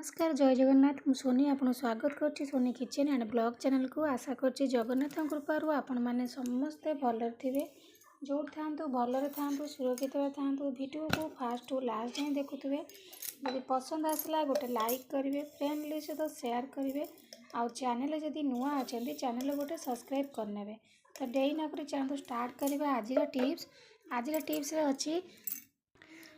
नमस्कार जय जगन्नाथ मु सोनी आपन स्वागत करुच्ची Soni kitchen and blog channel को आशा करुच्ची जगन्नाथ कृपारू आपण मैंने समस्ते भलर थे जो था भलर था सुरक्षित था वीडियो को फास्ट टू लास्ट जाए देखुए जब पसंद आसला गोटे लाइक करेंगे फ्रेंडली सहित शेयर करेंगे आउ चैनल जदि नुआ अच्छा चैनल गोटे सब्सक्राइब करने तो डेरी नक चैनल स्टार्ट करवा आज टिप्स अच्छी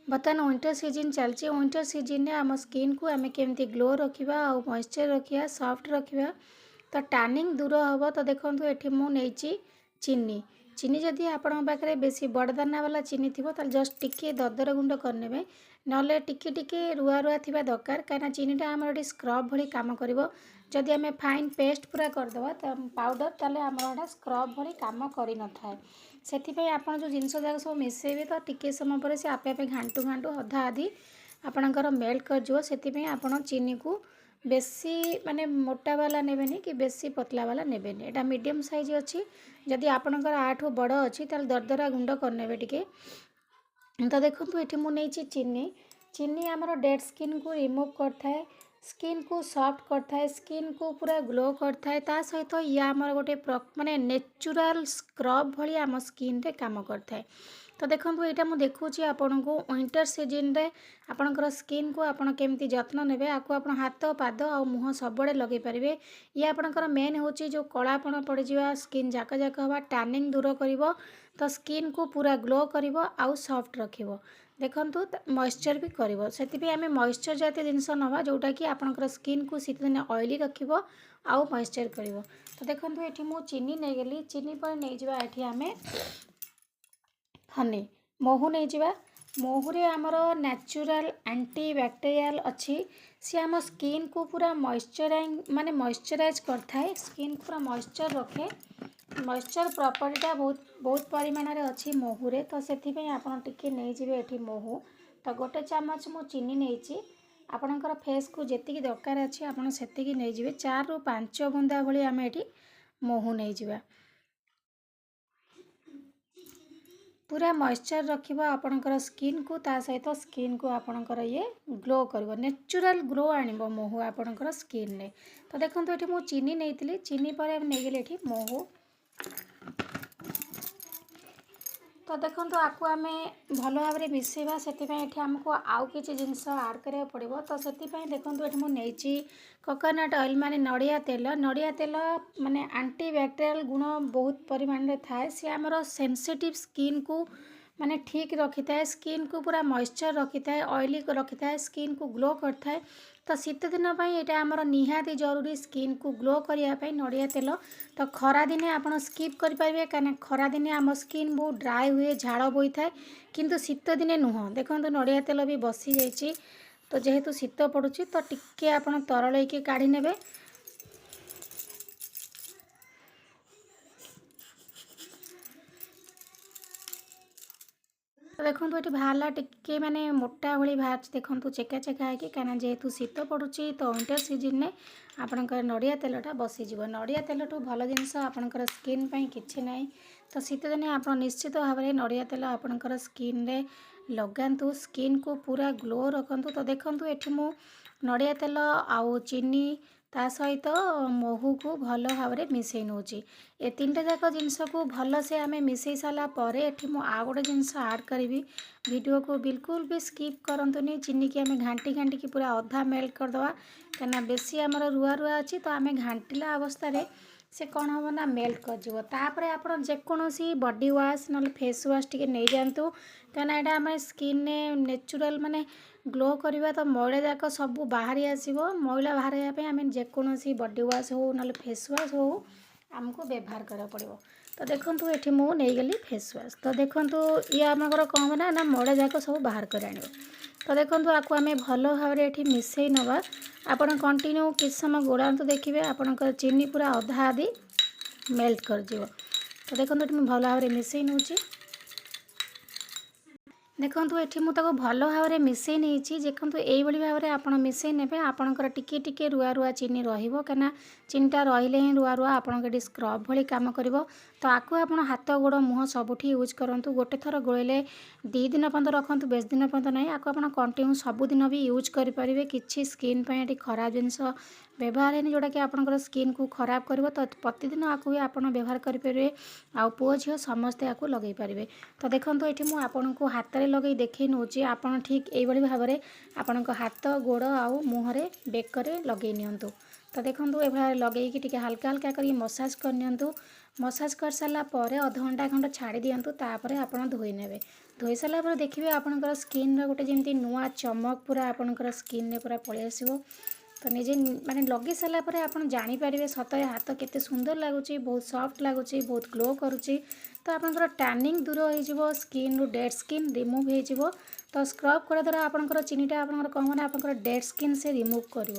बर्तमान विंटर सीजन चलती विंटर सीजन में आम स्किन को आम केमती ग्लो रखा और मॉइस्चर रखा सॉफ्ट रखा तो टैनिंग दूर हम तो देखो ये मुझे चीनी चीनी जदि आपण पाखे बेसी बड़दाना वाला चीनी थी तो जस्ट टिके दरदर गुंड करने ना टिके रुआ रुआ थी दरकार कहीं चीनीटा आम स्क्रब भली काम कर जदि आम फाइन पेस्ट पूरा करदे तो पाउडर ताले आम स्क्रब भली काम कर न था से आप जो जिनस जाक सब मिसेबे तो टिके समय पर से आपे घांटू घांटू अधा आधी आपणकर मेल्ट कर से आप चीनी को बेसी माने मोटा वाला नेबेनी कि बेसी पतला वाला नेबेनी एटा मीडियम साइज अच्छी जदि आपणकर आठू बड़ अच्छी ताल दरदरा गुंड करने टिके तो देखो ये मुझे चीनी चीनी आमर डेड स्किन को रिमूव करता स्किन को सॉफ्ट करता है स्किन को पूरा ग्लो करता है ता सहित ये आमर गोटे माने नेचुरल स्क्रब भली आम स्किन रे काम करता है तो देखो यहाँ मुझे देखुची आपन को विंटर सीजन रे आपणकर स्किन को आपन केमती जत्न नेबे आपको आप हाथ पाद और मुँह सबुआड़े लगे पारे ये आपणकर मेन होची जो कलापण पड़जा स्किन जाक जाक हवा टैनिंग दूर कर तो स्किन को पूरा ग्लो कर आउ सॉफ्ट रखिबो देखु मॉइस्चर भी कर से आम मॉइस्चर जातीय जिनस नवा जोटा कि आपणकर स्किन को शीत दिन ऑयली रखिबो आउ मॉइस्चर कर तो देखो ये मुझे चीनी नहीं गली चीनी पर नहीं जावा ये आम हनी महू नहीं जावा महूरे आमर नेचुरल एंटी बैक्टेरियल अच्छी सी आम स्किन को पूरा माने मॉइस्चराइज करता है स्किन पूरा मॉइस्चर रखे मॉइस्चर प्रॉपर्टीटा बहुत परिमाण में अच्छी महूरे तो से आपड़ टिके नहीं जावे ये महू तो गोटे चामच मु चीनी नहीं आपणकर फेस को जी दरकार अच्छी आपड़ से नहीं जावे 4 ରୁ 5 बुंदा भाई आम ये महू नहीं जावा पूरा मॉइस्चर रखिबा आपणकर स्किन को ता सहित स्किन को आपणकर ये ग्लो कर नेचुरल ग्लो आनिबो महू आपणकर स्किन ने तो देखो ये मु चीनी नहीं चीनी पर नहीं गले ये महू तो देखो आपको आम भल भाव में मिसेबा से आमको आउ कि जिनस आड करा पड़ो तो से देखो ये मुझे कोकोनट ऑयल माने नड़िया तेल माने एंटी बैक्टेरियल गुण बहुत परिमाण में थाए सी आमर सेंसिटिव स्किन को माने ठीक रखी था स्किन को पूरा मॉइस्चर रखी था ऑयली रखी था स्किन को ग्लो करता है तो शीत दिन यहाँ आमर निहाती जरूरी स्किन को ग्लो करने नड़िया तेल तो खरा दिने आप स्किप करेंगे कहीं खरा दिने आम स्किन बहुत ड्राए हुए झाड़ बोई थाए किंतु शीत दिने नुह देखो नड़िया तेल भी बसी जाइए तो जेहेतु शीत पड़ुची तो टिके आप तरल काढ़ी नेबे तो देखो ये बाहर टिके माने मोटा भाई बाहर देखो चेका चेका है कहीं जेहेतु शीत पड़ुची तो विंटर सीजन में आपणकर नड़िया तेलटा बसीज नड़िया तेल ठू भल जिनस आपणकर स्किन किछि ना तो शीत दिन आप निश्चित भाव में नड़िया तेल आपणकर स्किन रे लगातु स्किन को पूरा ग्लो रखु तो देखो ये मु नड़िया तेल आउ चीनी ता सहित महू को भल भाव में मिसई नौची ए 3टा जाक जिनस को भल से आम मिसई सारा पर आ गोटे जिनस आड करी वीडियो को बिल्कुल भी स्किप करंतुनी चीनी की आम घांटी घांटी की पूरा अधा मेल्ट करदवा कहीं बेसी आमर रुआ रुआ अच्छी तो आम घांटिला अवस्था से कौन हम ना मेल्ट कर आप जेकोसी बॉडी वाश ना फेस वाश टी नहीं जातु कहीं यहाँ आम स्किन नेचुरल माने ग्लो करवा तो मैला जाक सब बाहरी आसो मैला बाहर आम जेकोसी बॉडी वाश हो ना फेस वाश हो आमको व्यवहार करा पड़ो तो देखो ये मुझे नहीं गली फेस वाश तो देखो ये आमर कौन ना ना मैला जाक सब बाहर कर आने तो देखो आपको आम भल भाव में मिसई नवा आपड़ कंटिन्यू किस समय गोड़ातु देखिए आपणकर चीनी पूरा अधा आधी मेल्ट कर तो देखो ये भल भाव में मिसई नौची देखନ୍ତୁ ଏଠି ମୁଁ ତାକୁ ଭଲ ଭାବରେ ମିଶାଇ ନେଇଛି। ଦେଖନ୍ତୁ ଏଇଭଳି ଭାବରେ ଆପଣ ମିଶାଇ ନେବେ। ଆପଣଙ୍କର ଟିକେ ଟିକେ ରୁଆ ରୁଆ ଚିନି ରହିବ, କାହିଁକିନା ଚିନିଟା ରହିଲେ ହିଁ ରୁଆ ରୁଆ ଆପଣଙ୍କ ଏଠି ସ୍କ୍ରବ୍ ଭଳି କାମ କରିବ। ତ ଆକୁ ଆପଣ ହାତ ଗୋଡ଼ ମୁହଁ ସବୁଠି ୟୁଜ୍ କରନ୍ତୁ। ଗୋଟେ ଥର ଗୋଳେଇଲେ 2 ଦିନ ପର୍ଯ୍ୟନ୍ତ ରଖନ୍ତୁ, ବେଶୀ ଦିନ ପର୍ଯ୍ୟନ୍ତ ନାହିଁ। ଆକୁ ଆପଣ କଣ୍ଟିନ୍ୟୁ ସବୁଦିନ ବି ୟୁଜ୍ କରିପାରିବେ। କିଛି ସ୍କିନ୍ ପାଇଁ ଏଠି ଖରାପ ଜିନିଷ ବ୍ୟବହାର ହେଇନି ଯେଉଁଟାକି ଆପଣଙ୍କର ସ୍କିନ୍କୁ ଖରାପ କରିବ। ତ ପ୍ରତିଦିନ ଆକୁ ବି ଆପଣ ବ୍ୟବହାର କରିପାରିବେ। ଆଉ ପୁଅ ଝିଅ ସମସ୍ତେ ଆକୁ ଲଗାଇ ପାରିବେ। ତ ଦେଖନ୍ତୁ ଏଠି ମୁଁ ଆପଣଙ୍କୁ ହାତରେ ଲଗାଇ ଦେଖାଇ ନେଉଛି। ଆପଣ ଠିକ୍ ଏଇଭଳି ଭାବରେ ଆପଣଙ୍କ ହାତ ଗୋଡ଼ ଆଉ ମୁହଁରେ ବେକରେ ଲଗାଇ ନିଅନ୍ତୁ। ତ ଦେଖନ୍ତୁ ଏଭଳି ଲଗାଇକି ଟିକେ ହାଲକା ହାଲକା କରିକି ମସାଜ କରିନିଅନ୍ତୁ। ମସାଜ କରିସାରିଲା ପରେ ଅଧଘଣ୍ଟା ଖଣ୍ଡେ ଛାଡ଼ି ଦିଅନ୍ତୁ। ତାପରେ ଆପଣ ଧୋଇ ନେବେ। ଧୋଇ ସାରିଲା ପରେ ଦେଖିବେ ଆପଣଙ୍କର ସ୍କିନ୍ର ଗୋଟେ ଯେମିତି ନୂଆ ଚମକ ପୁରା ଆପଣଙ୍କର ସ୍କିନ୍ରେ ପୁରା ପଳେଇ ଆସିବ। ତ ନିଜେ ମାନେ ଲଗାଇ ସାରିଲା ପରେ ଆପଣ ଜାଣିପାରିବେ ସତରେ ହାତ କେତେ ସୁନ୍ଦର ଲାଗୁଛି, ବହୁତ ସଫ୍ଟ ଲାଗୁଛି, ବହୁତ ଗ୍ଲୋ କରୁଛି। ତ ଆପଣଙ୍କର ଟ୍ୟାନିଂ ଦୂର ହୋଇଯିବ, ସ୍କିନ୍ରୁ ଡେଡ୍ ସ୍କିନ୍ ରିମୁଭ୍ ହୋଇଯିବ। ତ ସ୍କ୍ରବ୍ କରିବା ଦ୍ୱାରା ଆପଣଙ୍କର ଚିନିଟା ଆପଣଙ୍କର କ'ଣ ମାନେ ଆପଣଙ୍କର ଡେଡ୍ ସ୍କିନ୍ ସେ ରିମୁଭ୍ କରିବ।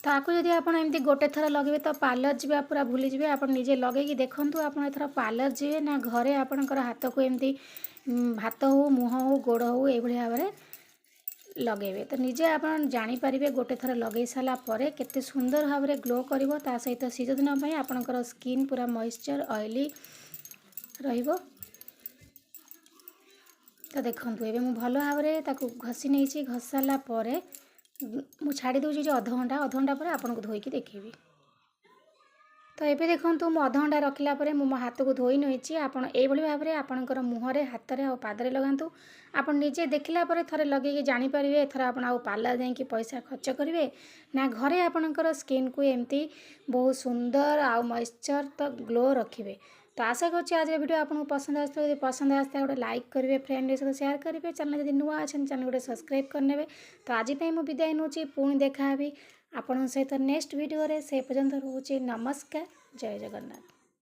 ତ ଆକୁ ଯଦି ଆପଣ ଏମିତି ଗୋଟେ ଥର ଲଗାଇବେ ତ ପାର୍ଲର ଯିବା ପୁରା ଭୁଲିଯିବେ। ଆପଣ ନିଜେ ଲଗାଇକି ଦେଖନ୍ତୁ। ଆପଣ ଏଥର ପାର୍ଲର ଯିବେ ନା ଘରେ ଆପଣଙ୍କର ହାତକୁ ଏମିତି ହାତ ହେଉ, ମୁହଁ ହେଉ, ଗୋଡ଼ ହେଉ ଏଇଭଳି ଭାବରେ ଲଗାଇବେ। ତ ନିଜେ ଆପଣ ଜାଣିପାରିବେ ଗୋଟେ ଥର ଲଗାଇ ସାରିଲା ପରେ କେତେ ସୁନ୍ଦର ଭାବରେ ଗ୍ଲୋ କରିବ। ତା ସହିତ ଶୀତ ଦିନ ପାଇଁ ଆପଣଙ୍କର ସ୍କିନ୍ ପୁରା ମଏଶ୍ଚର ଅଏଲି ରହିବ। ତ ଦେଖନ୍ତୁ ଏବେ ମୁଁ ଭଲ ଭାବରେ ତାକୁ ଘଷି ନେଇଛି। ଘଷି ସାରିଲା ପରେ ମୁଁ ଛାଡ଼ି ଦେଉଛି ଯେ ଅଧଘଣ୍ଟା ପରେ ଆପଣଙ୍କୁ ଧୋଇକି ଦେଖେଇବି। ତ ଏବେ ଦେଖନ୍ତୁ ମୁଁ ଅଧଘଣ୍ଟା ରଖିଲା ପରେ ମୁଁ ମୋ ହାତକୁ ଧୋଇ ନେଇଛି। ଆପଣ ଏଇଭଳି ଭାବରେ ଆପଣଙ୍କର ମୁହଁରେ, ହାତରେ ଆଉ ପାଦରେ ଲଗାନ୍ତୁ। ଆପଣ ନିଜେ ଦେଖିଲା ପରେ ଥରେ ଲଗାଇକି ଜାଣିପାରିବେ ଏଥର ଆପଣ ଆଉ ପାର୍ଲର ଯାଇକି ପଇସା ଖର୍ଚ୍ଚ କରିବେ ନା ଘରେ ଆପଣଙ୍କର ସ୍କିନ୍କୁ ଏମିତି ବହୁତ ସୁନ୍ଦର ଆଉ ମଏଶ୍ଚର ତ ଗ୍ଲୋ ରଖିବେ। ତ ଆଶା କରୁଛି ଆଜିର ଭିଡ଼ିଓ ଆପଣଙ୍କୁ ପସନ୍ଦ ଆସିଥିବ। ଯଦି ପସନ୍ଦ ଆସିଥାଏ ଗୋଟେ ଲାଇକ୍ କରିବେ, ଫ୍ରେଣ୍ଡଙ୍କ ସହିତ ସେୟାର କରିବେ। ଚ୍ୟାନେଲ ଯଦି ନୂଆ ଅଛନ୍ତି ଚ୍ୟାନେଲ ଗୋଟେ ସବସ୍କ୍ରାଇବ୍ କରିନେବେ। ତ ଆଜି ପାଇଁ ମୁଁ ବିଦାୟ ନେଉଛି। ପୁଣି ଦେଖା ହେବି ଆପଣଙ୍କ ସହିତ ନେକ୍ସଟ ଭିଡ଼ିଓରେ। ସେ ପର୍ଯ୍ୟନ୍ତ ରହୁଛି ନମସ୍କାର, ଜୟ ଜଗନ୍ନାଥ।